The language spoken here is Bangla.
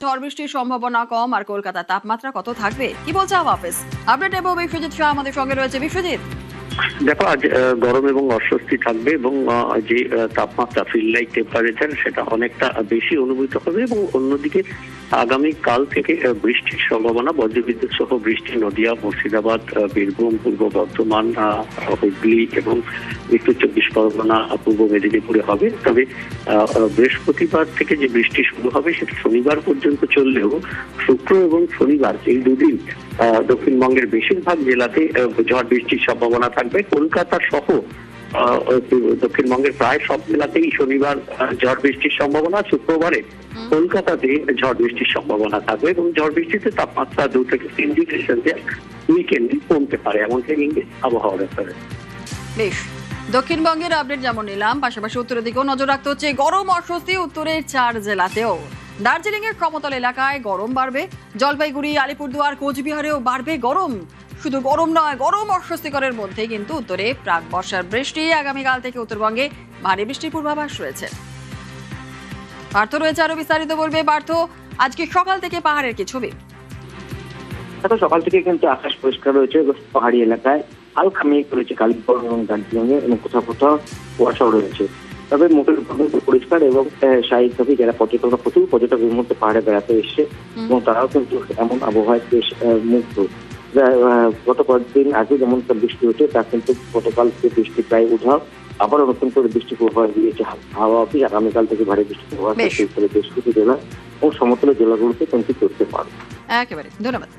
ঝড় বৃষ্টির সম্ভাবনা কম, আর কলকাতার তাপমাত্রা কত থাকবে কি বলছে হাওয়া অফিস? আপডেট নেব বিশ্বজিৎ শাহ আমাদের সঙ্গে রয়েছে। বিশ্বজিৎ, দেখো, আজ গরম এবং অস্বস্তি থাকবে এবং যে তাপমাত্রা ফিল লাইক টেম্পারেচার সেটা অনেকটা বেশি অনুভূত হবে এবং অন্যদিকে আগামী কাল থেকে বৃষ্টির সম্ভাবনা, বজ্রবিদ্যুৎ সহ বৃষ্টি নদিয়া, মুর্শিদাবাদ, বীরভূম, পূর্ব বর্ধমান, হুগলি এবং উত্তর চব্বিশ পরগনা, পূর্ব মেদিনীপুরে হবে। তবে বৃহস্পতিবার থেকে যে বৃষ্টি শুরু হবে সেটা শনিবার পর্যন্ত চললেও শুক্র এবং শনিবার এই দুদিন দক্ষিণবঙ্গের বেশিরভাগ জেলাতে ঝড় বৃষ্টির সম্ভাবনা থাকবে। কলকাতা সহ দক্ষিণবঙ্গের প্রায় সব জেলাতেই শনিবার ঝড় বৃষ্টির সম্ভাবনা। শুক্রবারে কলকাতাতে ঝড় বৃষ্টির সম্ভাবনা থাকবে এবং ঝড় বৃষ্টিতে তাপমাত্রা 2 থেকে 3 ডিগ্রি সেলসিয়াস উইকেন্ডে কমতে পারে, এমনটাই ইঙ্গিত আবহাওয়া দপ্তরের। বেশ, দক্ষিণবঙ্গের আপডেট যেমন নিলাম, পাশাপাশি উত্তরের দিকেও নজর রাখতে হচ্ছে। গরম অস্বস্তি উত্তরের 4 জেলাতেও। দার্জিলিং এর সমতল এলাকায় গরম বাড়বে, জলপাইগুড়ি, আলিপুরদুয়ার, কোচবিহারেও বাড়বে গরম। শুধু গরম নয়, গরম অস্বস্তিকরের মধ্যে কিন্তু উত্তরে প্রাক বর্ষার বৃষ্টি। আগামীকাল থেকে উত্তরবঙ্গে ভারী বৃষ্টির পূর্বাভাস রয়েছে। পার্থ রয়েছে আরো বিস্তারিত বলবে। পার্থ, আজকে সকাল থেকে পাহাড়ের কি ছবি? দেখো, সকাল থেকে কিন্তু আকাশ পরিষ্কার রয়েছে পাহাড়ি এলাকায়। হালকা মেঘ রয়েছে কালিম্পং এবং দার্জিলিং এ এবং কোথাও কোথাও কুয়াশাও রয়েছে। তবে মোটের উপর পরিষ্কার এবং স্বাভাবিকভাবে যারা প্রচুর পর্যটক এই মুহূর্তে পাহাড়ে বেড়াতে এসছে এবং তারাও কিন্তু এমন আবহাওয়ায় বেশ মুগ্ধ। গত কয়েকদিন আগে যেমন বৃষ্টি হচ্ছে তা কিন্তু গতকাল থেকে বৃষ্টি প্রায় উধাও। আবারও নতুন করে বৃষ্টি পূর্বাভাস দিয়েছে হাওয়া অফিস। আগামীকাল থেকে ভারী বৃষ্টি পূর্বাভাস বেশ কিছু জেলা এবং সমতল জেলাগুলোতে কিন্তু করতে পারবে। একেবারে ধন্যবাদ।